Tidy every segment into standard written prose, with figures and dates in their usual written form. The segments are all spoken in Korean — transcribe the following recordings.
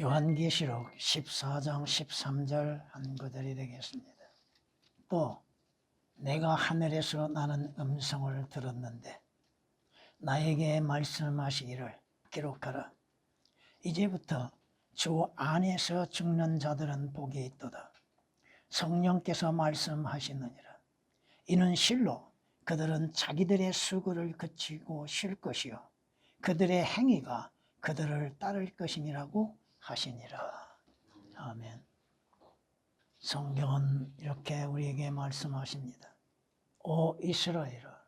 요한계시록 14장 13절 한 구절이 되겠습니다. 또 내가 하늘에서 나는 음성을 들었는데 나에게 말씀하시기를 기록하라. 이제부터 주 안에서 죽는 자들은 복이 있도다. 성령께서 말씀하시느니라. 이는 실로 그들은 자기들의 수고를 그치고 쉴 것이요 그들의 행위가 그들을 따를 것이니라고 하시니라. 아멘. 성경은 이렇게 우리에게 말씀하십니다. 오 이스라엘아,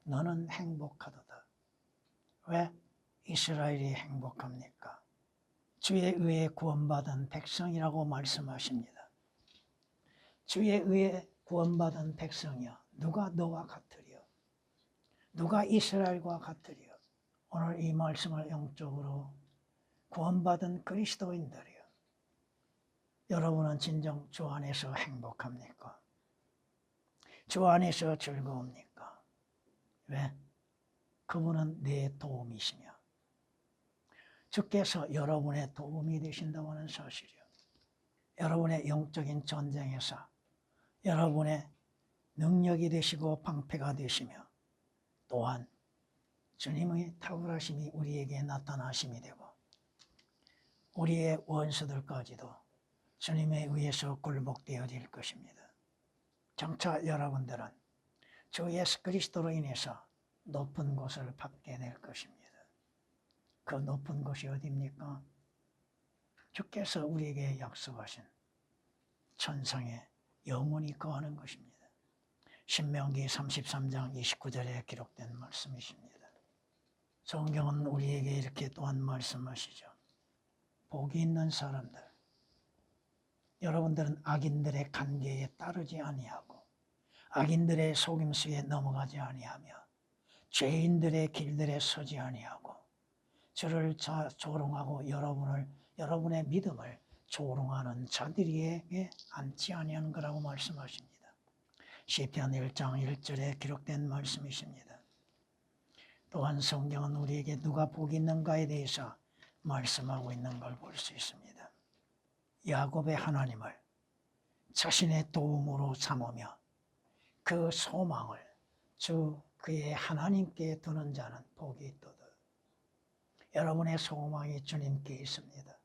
너는 행복하도다. 왜 이스라엘이 행복합니까? 주에 의해 구원받은 백성이라고 말씀하십니다. 주에 의해 구원받은 백성이여, 누가 너와 같으리요? 누가 이스라엘과 같으리요? 오늘 이 말씀을 영적으로 구원받은 그리스도인들이요, 여러분은 진정 주 안에서 행복합니까? 주 안에서 즐거웁니까? 왜? 그분은 내 도움이시며 주께서 여러분의 도움이 되신다고 하는 사실이요, 여러분의 영적인 전쟁에서 여러분의 능력이 되시고 방패가 되시며 또한 주님의 탁월하심이 우리에게 나타나심이 되고 우리의 원수들까지도 주님에 의해서 굴복되어질 것입니다. 장차 여러분들은 주 예수 그리스도로 인해서 높은 곳을 받게 될 것입니다. 그 높은 곳이 어디입니까? 주께서 우리에게 약속하신 천상에 영원히 거하는 것입니다. 신명기 33장 29절에 기록된 말씀이십니다. 성경은 우리에게 이렇게 또한 말씀하시죠. 복이 있는 사람들, 여러분들은 악인들의 관계에 따르지 아니하고 악인들의 속임수에 넘어가지 아니하며 죄인들의 길들에 서지 아니하고 주를 조롱하고 여러분의 믿음을 조롱하는 자들에게 앉지 아니하는 거라고 말씀하십니다. 시편 1장 1절에 기록된 말씀이십니다. 또한 성경은 우리에게 누가 복이 있는가에 대해서 말씀하고 있는 걸 볼 수 있습니다. 야곱의 하나님을 자신의 도움으로 삼으며 그 소망을 그의 하나님께 두는 자는 복이 있도다. 여러분의 소망이 주님께 있습니다.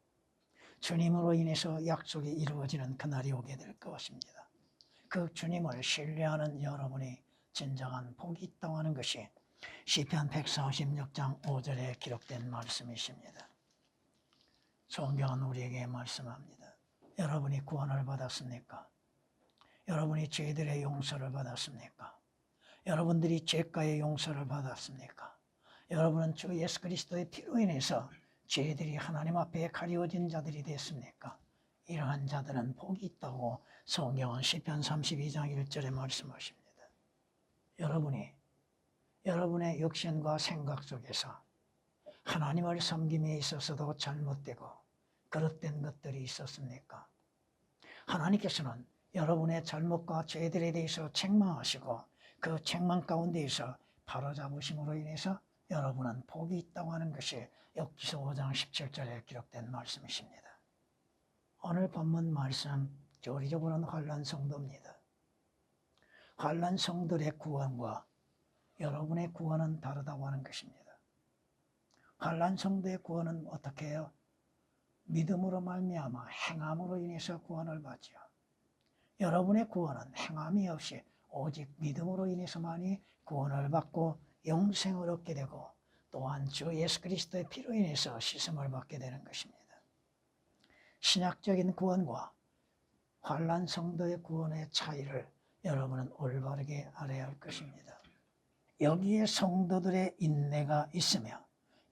주님으로 인해서 약속이 이루어지는 그날이 오게 될 것입니다. 그 주님을 신뢰하는 여러분이 진정한 복이 있다고 하는 것이 시편 146장 5절에 기록된 말씀이십니다. 성경은 우리에게 말씀합니다. 여러분이 구원을 받았습니까? 여러분이 죄들의 용서를 받았습니까? 여러분들이 죄가의 용서를 받았습니까? 여러분은 주 예수 그리스도의 피로 인해서 죄들이 하나님 앞에 가리워진 자들이 됐습니까? 이러한 자들은 복이 있다고 성경은 시편 32장 1절에 말씀하십니다. 여러분이 여러분의 육신과 생각 속에서 하나님을 섬김에 있어서도 잘못되고 그릇된 것들이 있었습니까? 하나님께서는 여러분의 잘못과 죄들에 대해서 책망하시고 그 책망 가운데에서 바로잡으심으로 인해서 여러분은 복이 있다고 하는 것이 욥기서 5장 17절에 기록된 말씀이십니다. 오늘 본문 말씀 교리적으로는 환난 성도입니다. 환난 성도의 구원과 여러분의 구원은 다르다고 하는 것입니다. 환난 성도의 구원은 어떻게 해요? 믿음으로 말미암아 행함으로 인해서 구원을 받지요. 여러분의 구원은 행함이 없이 오직 믿음으로 인해서만이 구원을 받고 영생을 얻게 되고 또한 주 예수 그리스도의 피로 인해서 씻음을 받게 되는 것입니다. 신약적인 구원과 환난 성도의 구원의 차이를 여러분은 올바르게 알아야 할 것입니다. 여기에 성도들의 인내가 있으며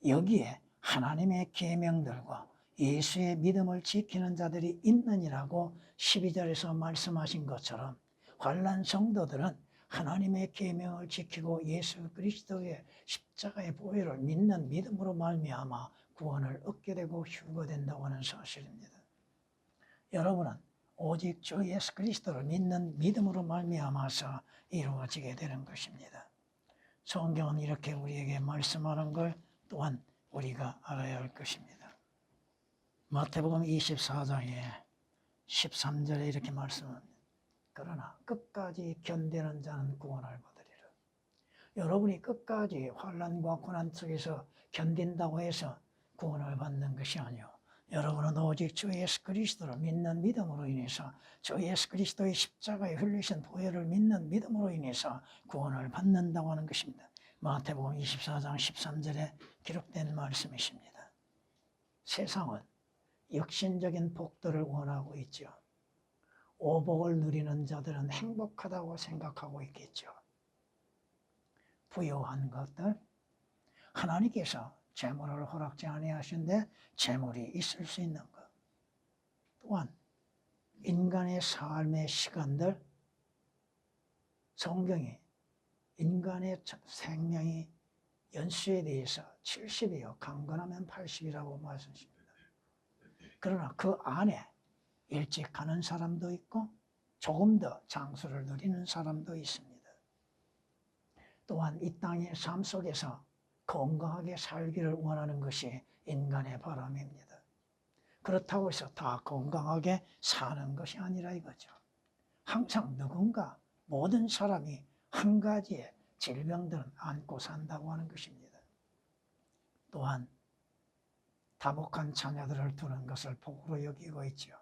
여기에 하나님의 계명들과 예수의 믿음을 지키는 자들이 있느니라고 12절에서 말씀하신 것처럼 환난 성도들은 하나님의 계명을 지키고 예수 그리스도의 십자가의 보혈을 믿는 믿음으로 말미암아 구원을 얻게 되고 휴거된다고 하는 사실입니다. 여러분은 오직 주 예수 그리스도를 믿는 믿음으로 말미암아서 이루어지게 되는 것입니다. 성경은 이렇게 우리에게 말씀하는 걸 또한 우리가 알아야 할 것입니다. 마태복음 24장에 13절에 이렇게 말씀합니다. 그러나 끝까지 견디는 자는 구원을 받으리라. 여러분이 끝까지 환난과 고난 속에서 견딘다고 해서 구원을 받는 것이 아니요, 여러분은 오직 주 예수 그리스도를 믿는 믿음으로 인해서, 주 예수 그리스도의 십자가에 흘리신 보혈을 믿는 믿음으로 인해서 구원을 받는다고 하는 것입니다. 마태복음 24장 13절에 기록된 말씀이십니다. 세상은 육신적인 복들을 원하고 있죠. 오복을 누리는 자들은 행복하다고 생각하고 있겠죠. 부유한 것들, 하나님께서 재물을 허락지 아니하신데 재물이 있을 수 있는 것, 또한 인간의 삶의 시간들, 성경이 인간의 생명이 연수에 대해서 70이요 강건하면 80이라고 말씀하십니다. 그러나 그 안에 일찍 가는 사람도 있고 조금 더 장수를 누리는 사람도 있습니다. 또한 이 땅의 삶 속에서 건강하게 살기를 원하는 것이 인간의 바람입니다. 그렇다고 해서 다 건강하게 사는 것이 아니라 이거죠. 항상 누군가, 모든 사람이 한 가지의 질병들은 안고 산다고 하는 것입니다. 또한 다복한 자녀들을 두는 것을 복으로 여기고 있죠.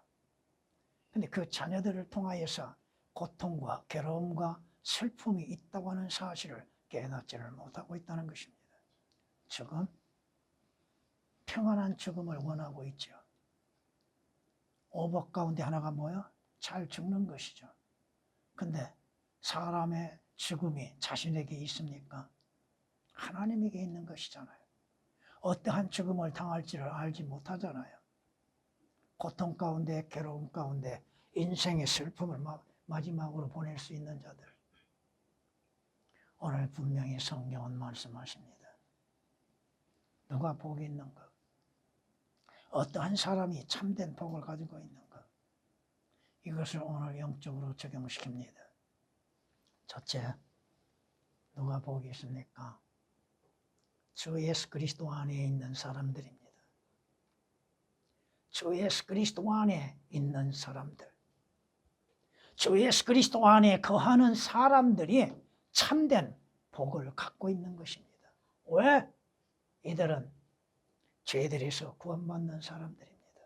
근데 그 자녀들을 통하여서 고통과 괴로움과 슬픔이 있다고 하는 사실을 깨닫지를 못하고 있다는 것입니다. 죽음, 평안한 죽음을 원하고 있죠. 오복 가운데 하나가 뭐야? 잘 죽는 것이죠. 근데 사람의 죽음이 자신에게 있습니까? 하나님에게 있는 것이잖아요. 어떠한 죽음을 당할지를 알지 못하잖아요. 고통 가운데, 괴로움 가운데 인생의 슬픔을 마지막으로 보낼 수 있는 자들. 오늘 분명히 성경은 말씀하십니다. 누가 복이 있는가? 어떠한 사람이 참된 복을 가지고 있는가? 이것을 오늘 영적으로 적용시킵니다. 첫째, 누가 복이 있습니까? 주 예수 그리스도 안에 있는 사람들입니다. 주 예수 그리스도 안에 있는 사람들, 주 예수 그리스도 안에 거하는 사람들이 참된 복을 갖고 있는 것입니다. 왜? 이들은 죄들에서 구원받는 사람들입니다.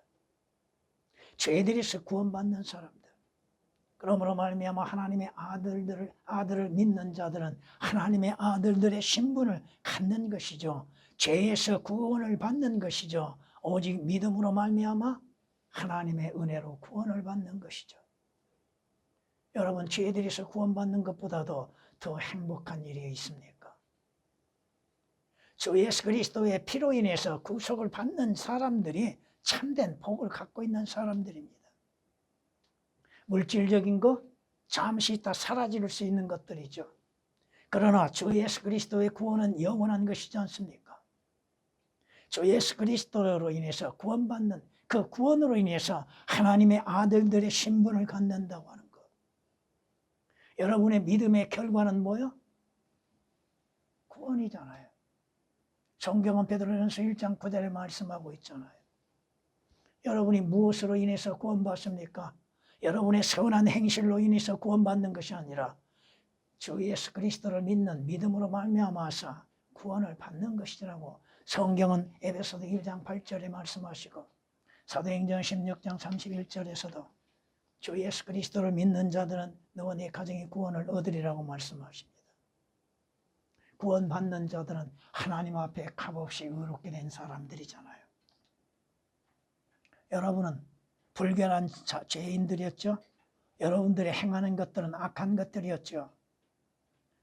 죄들에서 구원받는 사람들. 그러므로 말미암아 하나님의 아들을 믿는 자들은 하나님의 아들들의 신분을 갖는 것이죠. 죄에서 구원을 받는 것이죠. 오직 믿음으로 말미암아 하나님의 은혜로 구원을 받는 것이죠. 여러분, 죄들에서 구원받는 것보다도 더 행복한 일이 있습니까? 주 예수 그리스도의 피로 인해서 구속을 받는 사람들이 참된 복을 갖고 있는 사람들입니다. 물질적인 것, 잠시 있다 사라질 수 있는 것들이죠. 그러나 주 예수 그리스도의 구원은 영원한 것이지 않습니까? 주 예수 그리스도로 인해서 구원받는 그 구원으로 인해서 하나님의 아들들의 신분을 갖는다고 하는 것. 여러분의 믿음의 결과는 뭐요? 구원이잖아요. 성경은 베드로전서 1장 9절에 말씀하고 있잖아요. 여러분이 무엇으로 인해서 구원받습니까? 여러분의 선한 행실로 인해서 구원받는 것이 아니라 주 예수 그리스도를 믿는 믿음으로 말미암아서 구원을 받는 것이라고 성경은 에베소서 1장 8절에 말씀하시고 사도행전 16장 31절에서도 주 예수 그리스도를 믿는 자들은 너와 네 가정이 구원을 얻으리라고 말씀하십니다. 구원받는 자들은 하나님 앞에 값없이 의롭게 된 사람들이잖아요. 여러분은 불결한 죄인들이었죠. 여러분들이 행하는 것들은 악한 것들이었죠.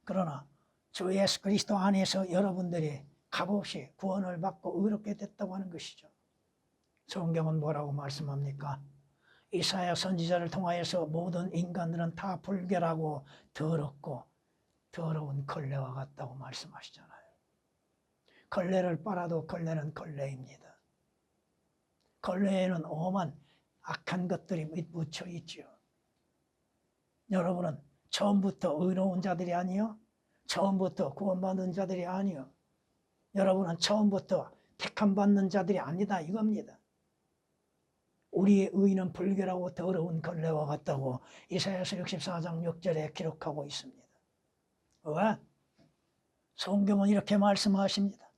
그러나 주 예수 그리스도 안에서 여러분들이 값없이 구원을 받고 의롭게 됐다고 하는 것이죠. 성경은 뭐라고 말씀합니까? 이사야 선지자를 통하여서 모든 인간들은 다 불결하고 더럽고 더러운 걸레와 같다고 말씀하시잖아요. 걸레를 빨아도 걸레는 걸레입니다. 걸레에는 오만 악한 것들이 묻혀 있죠. 여러분은 처음부터 의로운 자들이 아니요, 처음부터 구원받은 자들이 아니요, 여러분은 처음부터 택함받는 자들이 아니다 이겁니다. 우리의 의는 불결하고 더러운 걸레와 같다고 이사야서 64장 6절에 기록하고 있습니다. 왜? 성경은 이렇게 말씀하십니다.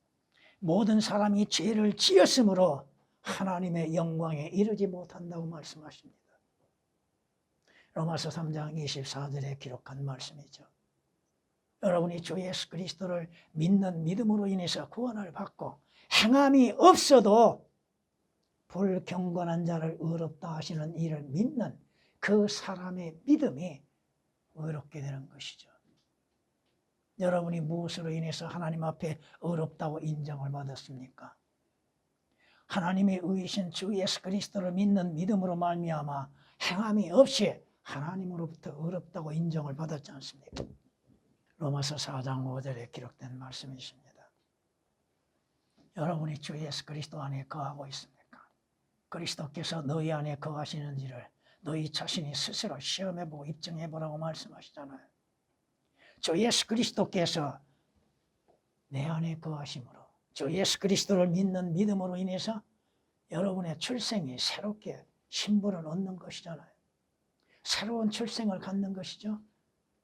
모든 사람이 죄를 지었으므로 하나님의 영광에 이르지 못한다고 말씀하십니다. 로마서 3장 24절에 기록한 말씀이죠. 여러분이 주 예수 그리스도를 믿는 믿음으로 인해서 구원을 받고 행함이 없어도 불경건한 자를 의롭다 하시는 이를 믿는 그 사람의 믿음이 의롭게 되는 것이죠. 여러분이 무엇으로 인해서 하나님 앞에 의롭다고 인정을 받았습니까? 하나님의 의이신 주 예수 그리스도를 믿는 믿음으로 말미암아 행함이 없이 하나님으로부터 의롭다고 인정을 받았지 않습니까? 로마서 4장 5절에 기록된 말씀이십니다. 여러분이 주 예수 그리스도 안에 거하고 있습니까? 그리스도께서 너희 안에 거하시는지를 너희 자신이 스스로 시험해보고 입증해보라고 말씀하시잖아요. 주 예수 그리스도께서 내 안에 거하심으로 주 예수 그리스도를 믿는 믿음으로 인해서 여러분의 출생이 새롭게 신분을 얻는 것이잖아요. 새로운 출생을 갖는 것이죠.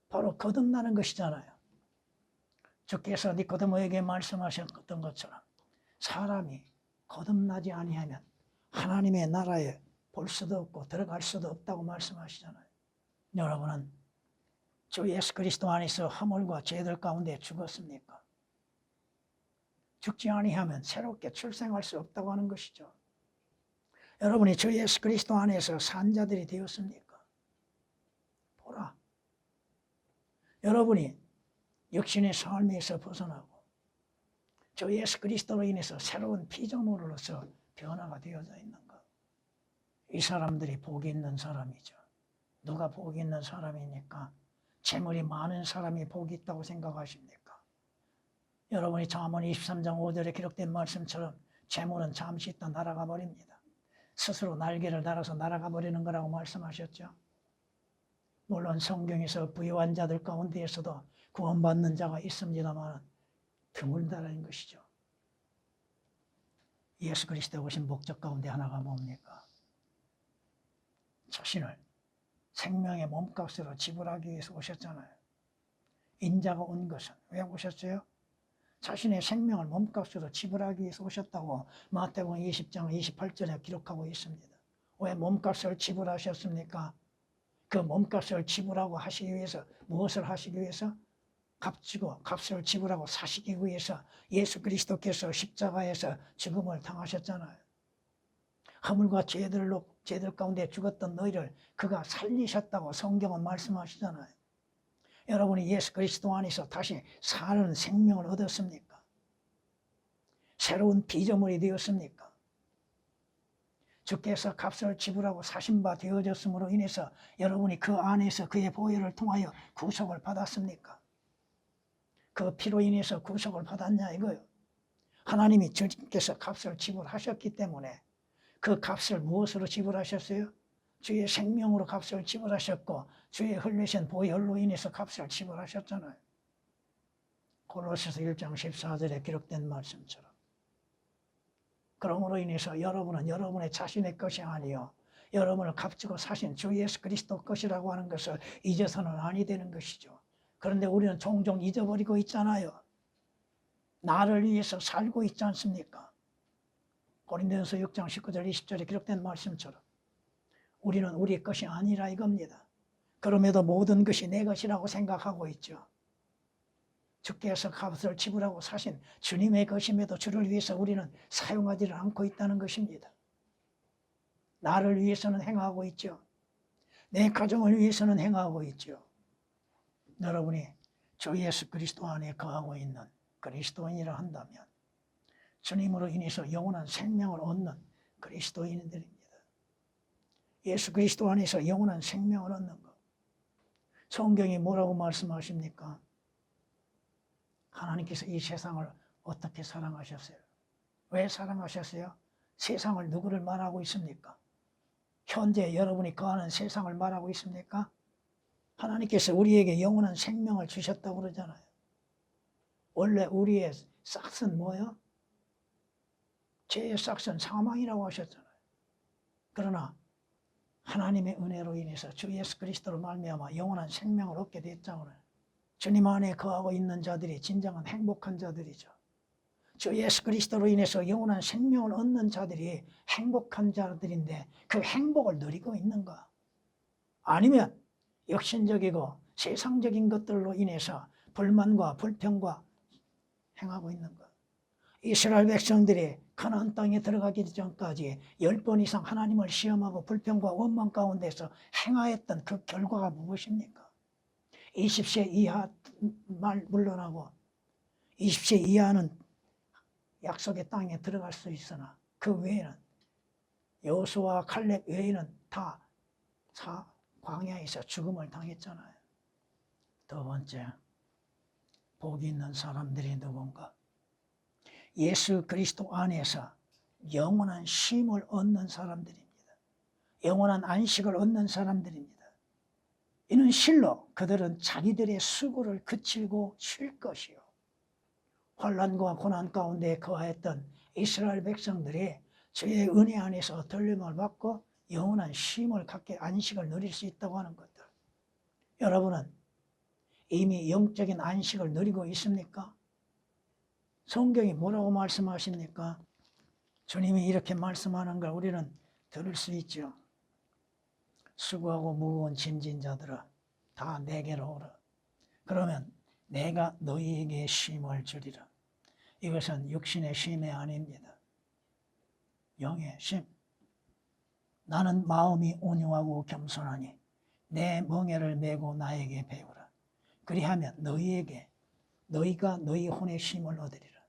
바로 거듭나는 것이잖아요. 주께서 니고데모에게 말씀하셨던 것처럼 사람이 거듭나지 아니하면 하나님의 나라에 볼 수도 없고 들어갈 수도 없다고 말씀하시잖아요. 여러분은 주 예수 그리스도 안에서 허물과 죄들 가운데 죽었습니까? 죽지 아니하면 새롭게 출생할 수 없다고 하는 것이죠. 여러분이 주 예수 그리스도 안에서 산 자들이 되었습니까? 보라. 여러분이 육신의 삶에서 벗어나고 주 예수 그리스도로 인해서 새로운 피조물로서 변화가 되어져 있는 것. 이 사람들이 복이 있는 사람이죠. 누가 복이 있는 사람입니까? 재물이 많은 사람이 복이 있다고 생각하십니까? 여러분이 잠언 23장 5절에 기록된 말씀처럼 재물은 잠시 있다 날아가 버립니다. 스스로 날개를 달아서 날아가 버리는 거라고 말씀하셨죠. 물론 성경에서 부유한 자들 가운데에서도 구원받는 자가 있습니다만 드물다라는 것이죠. 예수 그리스도에 오신 목적 가운데 하나가 뭡니까? 자신을 생명의 몸값으로 지불하기 위해서 오셨잖아요. 인자가 온 것은 왜 오셨어요? 자신의 생명을 몸값으로 지불하기 위해서 오셨다고 마태복음 20장 28절에 기록하고 있습니다. 왜 몸값을 지불하셨습니까? 그 몸값을 지불하고 하시기 위해서 무엇을 하시기 위해서? 값지고 값을 지불하고 사시기 위해서 예수 그리스도께서 십자가에서 죽음을 당하셨잖아요. 허물과 죄들 가운데 죽었던 너희를 그가 살리셨다고 성경은 말씀하시잖아요. 여러분이 예수 그리스도 안에서 다시 사는 생명을 얻었습니까? 새로운 피조물이 되었습니까? 주께서 값을 지불하고 사신 바 되어졌음으로 인해서 여러분이 그 안에서 그의 보혈을 통하여 구속을 받았습니까? 그 피로 인해서 구속을 받았냐 이거요. 하나님이 주님께서 값을 지불하셨기 때문에 그 값을 무엇으로 지불하셨어요? 주의 생명으로 값을 지불하셨고 주의 흘리신 보혈로 인해서 값을 지불하셨잖아요. 골로새서 1장 14절에 기록된 말씀처럼. 그러므로 인해서 여러분은 여러분의 자신의 것이 아니요 여러분을 값지고 사신 주 예수 그리스도 것이라고 하는 것을 잊어서는 아니 되는 것이죠. 그런데 우리는 종종 잊어버리고 있잖아요. 나를 위해서 살고 있지 않습니까? 고린도전서 6장 19절 20절에 기록된 말씀처럼 우리는 우리의 것이 아니라 이겁니다. 그럼에도 모든 것이 내 것이라고 생각하고 있죠. 주께서 값을 지불하고 사신 주님의 것임에도 주를 위해서 우리는 사용하지를 않고 있다는 것입니다. 나를 위해서는 행하고 있죠. 내 가정을 위해서는 행하고 있죠. 여러분이 주 예수 그리스도 안에 거하고 있는 그리스도인이라 한다면 주님으로 인해서 영원한 생명을 얻는 그리스도인들입니다. 예수 그리스도 안에서 영원한 생명을 얻는 것. 성경이 뭐라고 말씀하십니까? 하나님께서 이 세상을 어떻게 사랑하셨어요? 왜 사랑하셨어요? 세상을 누구를 말하고 있습니까? 현재 여러분이 거하는 세상을 말하고 있습니까? 하나님께서 우리에게 영원한 생명을 주셨다고 그러잖아요. 원래 우리의 싹은 뭐예요? 죄의 싹은 사망이라고 하셨잖아요. 그러나 하나님의 은혜로 인해서 주 예수 그리스도로 말미암아 영원한 생명을 얻게 됐잖아요. 주님 안에 거하고 있는 자들이 진정한 행복한 자들이죠. 주 예수 그리스도로 인해서 영원한 생명을 얻는 자들이 행복한 자들인데 그 행복을 누리고 있는가? 아니면 역신적이고 세상적인 것들로 인해서 불만과 불평과 행하고 있는가? 이스라엘 백성들이 가나안 땅에 들어가기 전까지 10번 이상 하나님을 시험하고 불평과 원망 가운데서 행하였던 그 결과가 무엇입니까? 20세 이하 말 물러나고 20세 이하는 약속의 땅에 들어갈 수 있으나 그 외에는 여호수아와 칼렙 외에는 다 광야에서 죽음을 당했잖아요. 두 번째, 복이 있는 사람들이 누군가? 예수 그리스도 안에서 영원한 쉼을 얻는 사람들입니다. 영원한 안식을 얻는 사람들입니다. 이는 실로 그들은 자기들의 수고를 그치고 쉴 것이요. 환난과 고난 가운데 거하였던 이스라엘 백성들이 주의 은혜 안에서 돌림을 받고 영원한 쉼을 갖게 안식을 누릴 수 있다고 하는 것들. 여러분은 이미 영적인 안식을 누리고 있습니까? 성경이 뭐라고 말씀하십니까? 주님이 이렇게 말씀하는 걸 우리는 들을 수 있죠. 수고하고 무거운 짐진 자들아 다 내게로 오라. 그러면 내가 너희에게 쉼을 주리라. 이것은 육신의 쉼이 아닙니다. 영의 쉼. 나는 마음이 온유하고 겸손하니 내 멍에를 메고 나에게 배우라. 그리하면 너희가 너희 혼의 쉼을 얻으리라.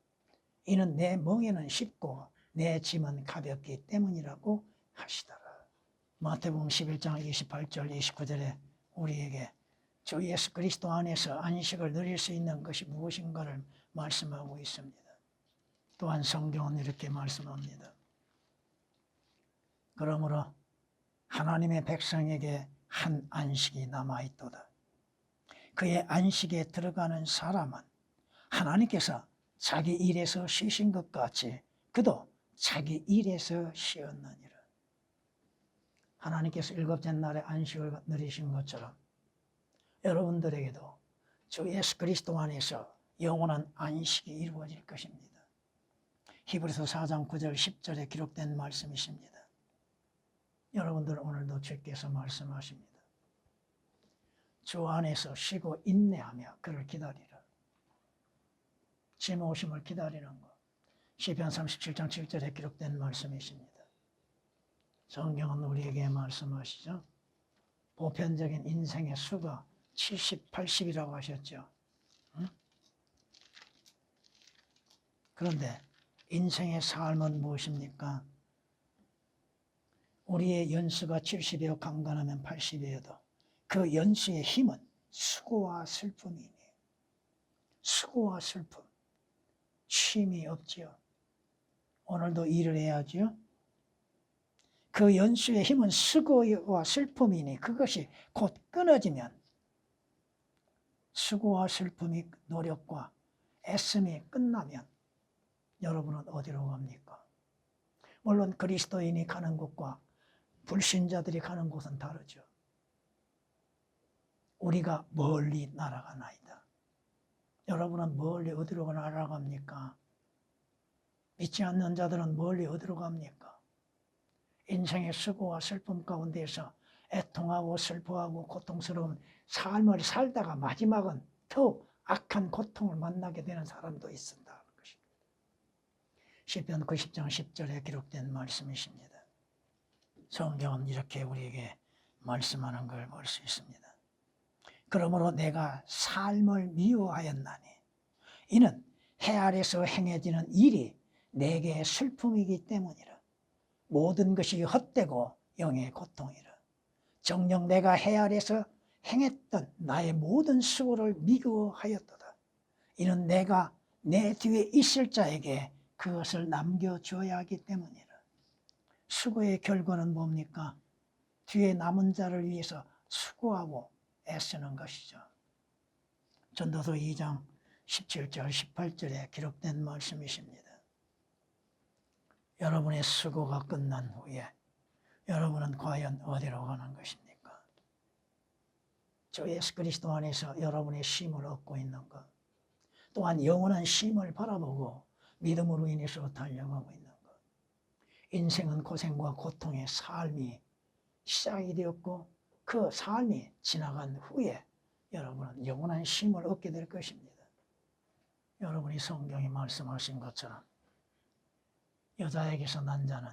이는 내 멍에는 쉽고 내 짐은 가볍기 때문이라고 하시더라. 마태복음 11장 28절 29절에 우리에게 주 예수 그리스도 안에서 안식을 누릴 수 있는 것이 무엇인가를 말씀하고 있습니다. 또한 성경은 이렇게 말씀합니다. 그러므로 하나님의 백성에게 한 안식이 남아있도다. 그의 안식에 들어가는 사람은 하나님께서 자기 일에서 쉬신 것 같이 그도 자기 일에서 쉬었느니라. 하나님께서 일곱째 날에 안식을 누리신 것처럼 여러분들에게도 주 예수 그리스도 안에서 영원한 안식이 이루어질 것입니다. 히브리서 4장 9절 10절에 기록된 말씀이십니다. 여러분들 오늘도 주께서 말씀하십니다. 주 안에서 쉬고 인내하며 그를 기다리라. 짐 오심을 기다리는 것. 시편 37장 7절에 기록된 말씀이십니다. 성경은 우리에게 말씀하시죠. 보편적인 인생의 수가 70, 80이라고 하셨죠. 응? 그런데 인생의 삶은 무엇입니까? 우리의 연수가 70이요 강건하면 80이어도 그 연수의 힘은 수고와 슬픔이니 수고와 슬픔, 쉼이 없지요. 오늘도 일을 해야지요. 그 연수의 힘은 수고와 슬픔이니 그것이 곧 끊어지면 수고와 슬픔이 노력과 애씀이 끝나면 여러분은 어디로 갑니까? 물론 그리스도인이 가는 곳과 불신자들이 가는 곳은 다르죠. 우리가 멀리 날아가나이다. 여러분은 멀리 어디로 날아갑니까? 믿지 않는 자들은 멀리 어디로 갑니까? 인생의 수고와 슬픔 가운데서 애통하고 슬퍼하고 고통스러운 삶을 살다가 마지막은 더 악한 고통을 만나게 되는 사람도 있습니다. 시편 90장 10절에 기록된 말씀이십니다. 성경은 이렇게 우리에게 말씀하는 걸 볼 수 있습니다. 그러므로 내가 삶을 미워하였나니 이는 해 아래서 행해지는 일이 내게 슬픔이기 때문이라. 모든 것이 헛되고 영의 고통이라. 정녕 내가 해 아래서 행했던 나의 모든 수고를 미워하였도다. 이는 내가 내 뒤에 있을 자에게 그것을 남겨줘야 하기 때문이라. 수고의 결과는 뭡니까? 뒤에 남은 자를 위해서 수고하고 애쓰는 것이죠. 전도서 2장 17절 18절에 기록된 말씀이십니다. 여러분의 수고가 끝난 후에 여러분은 과연 어디로 가는 것입니까? 주 예수 그리스도 안에서 여러분의 쉼을 얻고 있는 것, 또한 영원한 쉼을 바라보고 믿음으로 인해서 달려가고 있는 것. 인생은 고생과 고통의 삶이 시작이 되었고 그 삶이 지나간 후에 여러분은 영원한 쉼을 얻게 될 것입니다. 여러분이 성경이 말씀하신 것처럼 여자에게서 난 자는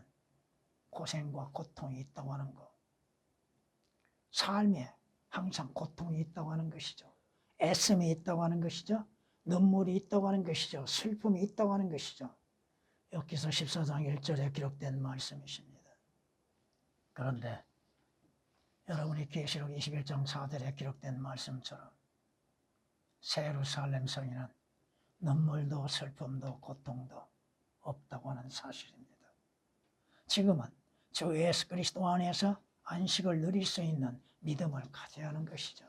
고생과 고통이 있다고 하는 것, 삶에 항상 고통이 있다고 하는 것이죠. 애씀이 있다고 하는 것이죠. 눈물이 있다고 하는 것이죠. 슬픔이 있다고 하는 것이죠. 욥기서 14장 1절에 기록된 말씀이십니다. 그런데 여러분이 계시록 21장 4절에 기록된 말씀처럼 새 예루살렘 성에는 눈물도 슬픔도 고통도 없다고 하는 사실입니다. 지금은 주 예수 그리스도 안에서 안식을 누릴 수 있는 믿음을 가져야 하는 것이죠.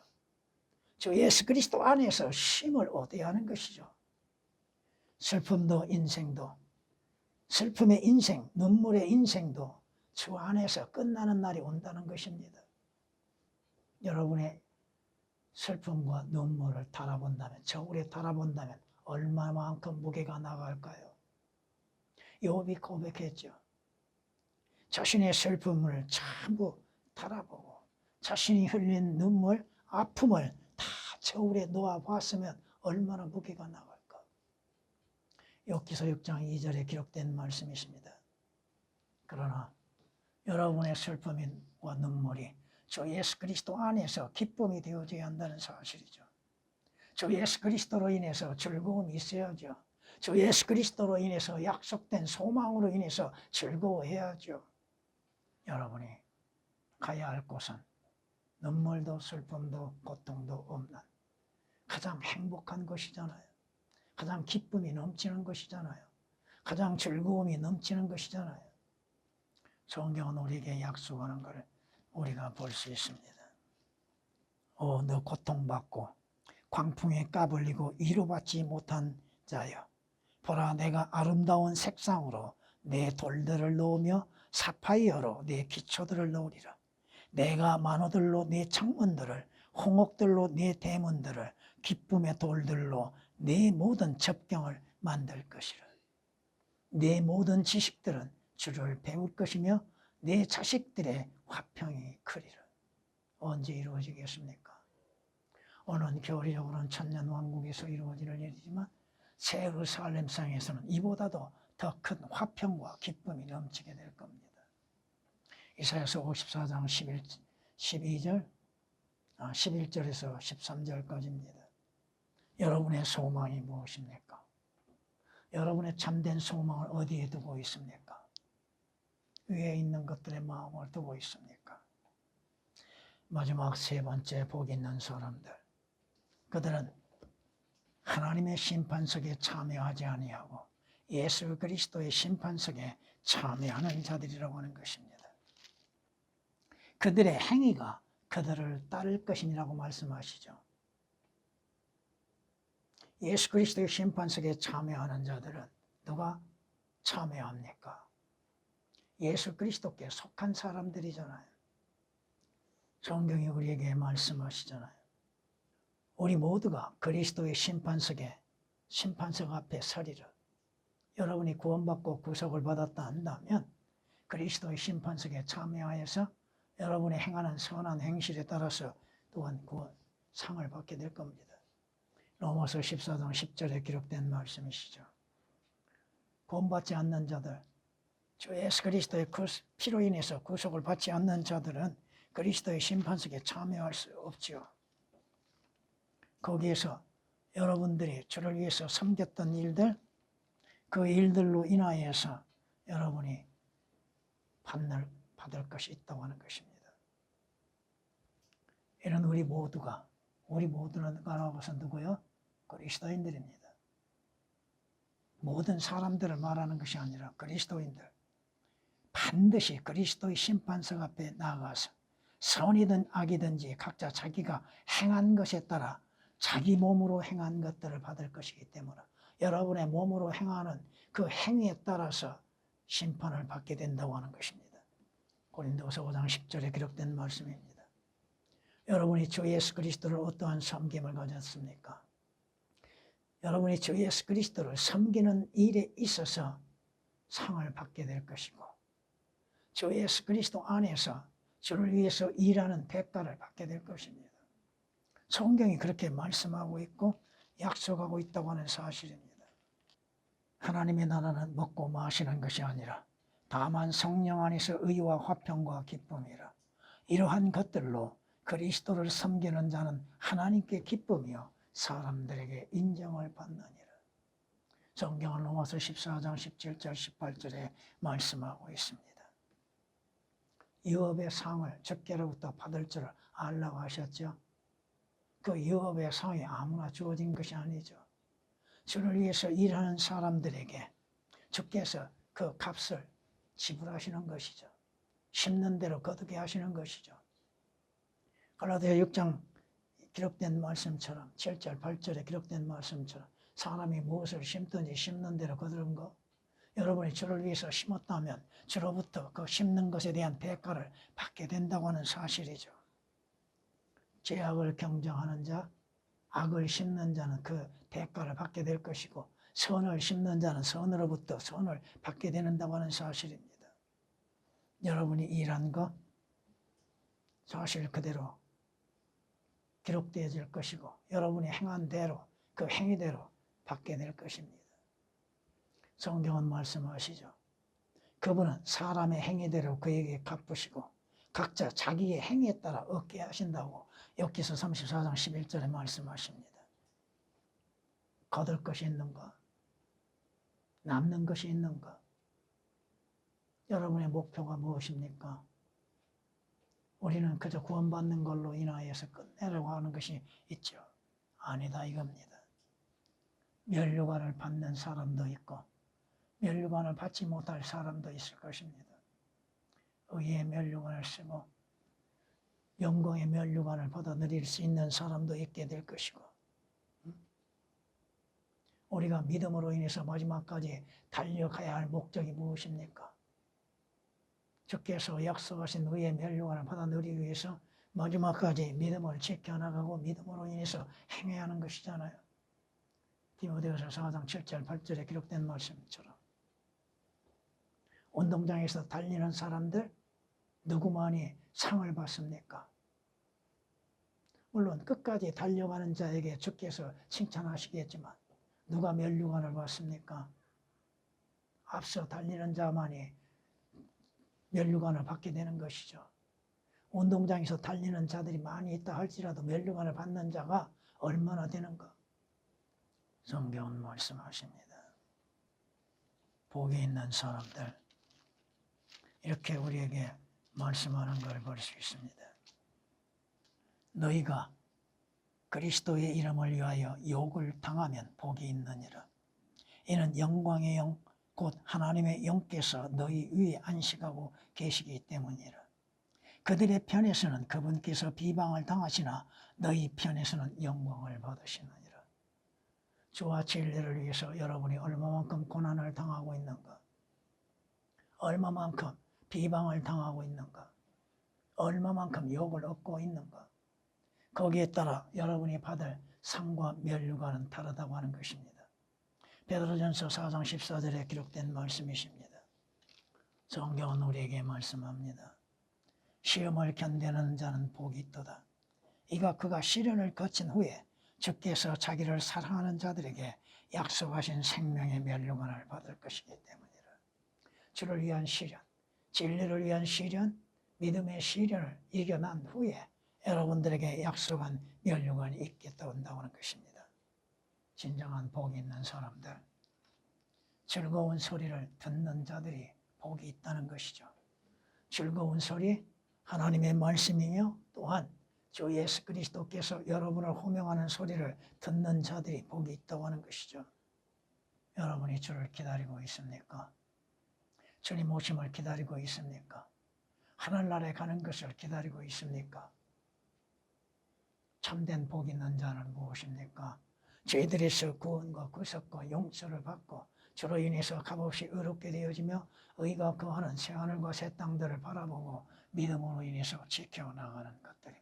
주 예수 그리스도 안에서 쉼을 얻어야 하는 것이죠. 슬픔도 인생도, 슬픔의 인생, 눈물의 인생도 주 안에서 끝나는 날이 온다는 것입니다. 여러분의 슬픔과 눈물을 달아본다면, 저울에 달아본다면 얼마만큼 무게가 나갈까요? 욥이 고백했죠. 자신의 슬픔을 전부 달아보고 자신이 흘린 눈물, 아픔을 다 저울에 놓아봤으면 얼마나 무게가 나갈까. 욥기서 6장 2절에 기록된 말씀이십니다. 그러나 여러분의 슬픔과 눈물이 주 예수 그리스도 안에서 기쁨이 되어져야 한다는 사실이죠. 주 예수 그리스도로 인해서 즐거움이 있어야죠. 주 예수 그리스도로 인해서 약속된 소망으로 인해서 즐거워해야죠. 여러분이 가야 할 곳은 눈물도 슬픔도 고통도 없는 가장 행복한 것이잖아요. 가장 기쁨이 넘치는 것이잖아요. 가장 즐거움이 넘치는 것이잖아요. 성경은 우리에게 약속하는 것을 우리가 볼 수 있습니다. 너 고통받고 광풍에 까불리고 위로받지 못한 자여, 보라 내가 아름다운 색상으로 내 돌들을 놓으며 사파이어로 내 기초들을 놓으리라. 내가 만호들로 내 창문들을, 홍옥들로 내 대문들을, 기쁨의 돌들로 내 모든 접경을 만들 것이라. 내 모든 지식들은 주를 배울 것이며 내 자식들의 화평이 크리라. 언제 이루어지겠습니까? 오는 교리적으로는 천년왕국에서 이루어질 일이지만 새 예루살렘 성에서는 이보다도 더 큰 화평과 기쁨이 넘치게 될 겁니다. 이사야서 54장 11절에서 13절까지입니다. 여러분의 소망이 무엇입니까? 여러분의 참된 소망을 어디에 두고 있습니까? 위에 있는 것들의 마음을 두고 있습니까? 마지막 세 번째 복 있는 사람들, 그들은 하나님의 심판석에 참여하지 아니하고 예수 그리스도의 심판석에 참여하는 자들이라고 하는 것입니다. 그들의 행위가 그들을 따를 것이라고 말씀하시죠. 예수 그리스도의 심판석에 참여하는 자들은 누가 참여합니까? 예수 그리스도께 속한 사람들이잖아요. 성경이 우리에게 말씀하시잖아요. 우리 모두가 그리스도의 심판석 앞에 서리라. 여러분이 구원받고 구속을 받았다 한다면 그리스도의 심판석에 참여하여서 여러분이 행하는 선한 행실에 따라서 또한 상을 받게 될 겁니다. 로마서 14장 10절에 기록된 말씀이시죠. 구원받지 않는 자들, 주 예수 그리스도의 피로 인해서 구속을 받지 않는 자들은 그리스도의 심판석에 참여할 수 없지요. 거기에서 여러분들이 주를 위해서 섬겼던 일들, 그 일들로 인하여서 여러분이 받을 것이 있다고 하는 것입니다. 이런 우리 모두는 가나고서 누구요? 그리스도인들입니다. 모든 사람들을 말하는 것이 아니라 그리스도인들, 반드시 그리스도의 심판석 앞에 나아가서 선이든 악이든지 각자 자기가 행한 것에 따라 자기 몸으로 행한 것들을 받을 것이기 때문에 여러분의 몸으로 행하는 그 행위에 따라서 심판을 받게 된다고 하는 것입니다. 고린도서 5장 10절에 기록된 말씀입니다. 여러분이 주 예수 그리스도를 어떠한 섬김을 가졌습니까? 여러분이 주 예수 그리스도를 섬기는 일에 있어서 상을 받게 될 것이고, 주 예수 그리스도 안에서 주를 위해서 일하는 대가를 받게 될 것입니다. 성경이 그렇게 말씀하고 있고 약속하고 있다고 하는 사실입니다. 하나님의 나라는 먹고 마시는 것이 아니라 다만 성령 안에서 의와 화평과 기쁨이라. 이러한 것들로 그리스도를 섬기는 자는 하나님께 기쁨이요 사람들에게 인정을 받느니라. 성경은 로마서 14장 17절 18절에 말씀하고 있습니다. 유업의 상을 적개로부터 받을 줄 알라고 하셨죠. 그 유업의 상이 아무나 주어진 것이 아니죠. 주를 위해서 일하는 사람들에게 주께서 그 값을 지불하시는 것이죠. 심는 대로 거두게 하시는 것이죠. 갈라디아 6장 기록된 말씀처럼 7절 8절에 기록된 말씀처럼 사람이 무엇을 심든지 심는 대로 거두는 것, 여러분이 주를 위해서 심었다면 주로부터 그 심는 것에 대한 대가를 받게 된다고 하는 사실이죠. 죄악을 경쟁하는 자, 악을 심는 자는 그 대가를 받게 될 것이고, 선을 심는 자는 선으로부터 선을 받게 된다고 하는 사실입니다. 여러분이 일한 것 사실 그대로 기록되어질 것이고, 여러분이 행한 대로 그 행위대로 받게 될 것입니다. 성경은 말씀하시죠. 그분은 사람의 행위대로 그에게 갚으시고 각자 자기의 행위에 따라 얻게 하신다고 욥기서 34장 11절에 말씀하십니다. 거둘 것이 있는가? 남는 것이 있는가? 여러분의 목표가 무엇입니까? 우리는 그저 구원받는 걸로 인하여서 끝내려고 하는 것이 있죠. 아니다 이겁니다. 멸류관을 받는 사람도 있고 멸류관을 받지 못할 사람도 있을 것입니다. 의의 멸류관을 쓰고 영광의 멸류관을 받아 누릴 수 있는 사람도 있게 될 것이고, 우리가 믿음으로 인해서 마지막까지 달려가야 할 목적이 무엇입니까? 주께서 약속하신 의의 멸류관을 받아 누리기 위해서 마지막까지 믿음을 지켜나가고 믿음으로 인해서 행해야 하는 것이잖아요. 디모데후서 4장 7절 8절에 기록된 말씀처럼 운동장에서 달리는 사람들 누구만이 상을 받습니까? 물론 끝까지 달려가는 자에게 주께서 칭찬하시겠지만 누가 멸류관을 받습니까? 앞서 달리는 자만이 멸류관을 받게 되는 것이죠. 운동장에서 달리는 자들이 많이 있다 할지라도 멸류관을 받는 자가 얼마나 되는가? 성경은 말씀하십니다. 복이 있는 사람들, 이렇게 우리에게 말씀하는 걸 볼 수 있습니다. 너희가 그리스도의 이름을 위하여 욕을 당하면 복이 있느니라. 이는 영광의 영 곧 하나님의 영께서 너희 위에 안식하고 계시기 때문이라. 그들의 편에서는 그분께서 비방을 당하시나 너희 편에서는 영광을 받으시느니라. 주와 진리를 위해서 여러분이 얼마만큼 고난을 당하고 있는가? 얼마만큼 비방을 당하고 있는가? 얼마만큼 욕을 얻고 있는가? 거기에 따라 여러분이 받을 상과 멸류관은 다르다고 하는 것입니다. 베드로전서 4장 14절에 기록된 말씀이십니다. 성경은 우리에게 말씀합니다. 시험을 견디는 자는 복이 있도다. 이가 그가 시련을 거친 후에 주께서 자기를 사랑하는 자들에게 약속하신 생명의 멸류관을 받을 것이기 때문이라. 주를 위한 시련, 진리를 위한 시련, 믿음의 시련을 이겨난 후에 여러분들에게 약속한 멸류관이 있게 온다고 하는 것입니다. 진정한 복이 있는 사람들, 즐거운 소리를 듣는 자들이 복이 있다는 것이죠. 즐거운 소리, 하나님의 말씀이며 또한 주 예수 그리스도께서 여러분을 호명하는 소리를 듣는 자들이 복이 있다고 하는 것이죠. 여러분이 주를 기다리고 있습니까? 주님 오심을 기다리고 있습니까? 하늘나라에 가는 것을 기다리고 있습니까? 참된 복 있는 자는 무엇입니까? 죄들에서 구원과 구속과 용서를 받고 주로 인해서 값없이 의롭게 되어지며 의가 거하는 새하늘과 새 땅들을 바라보고 믿음으로 인해서 지켜나가는 것들입니다.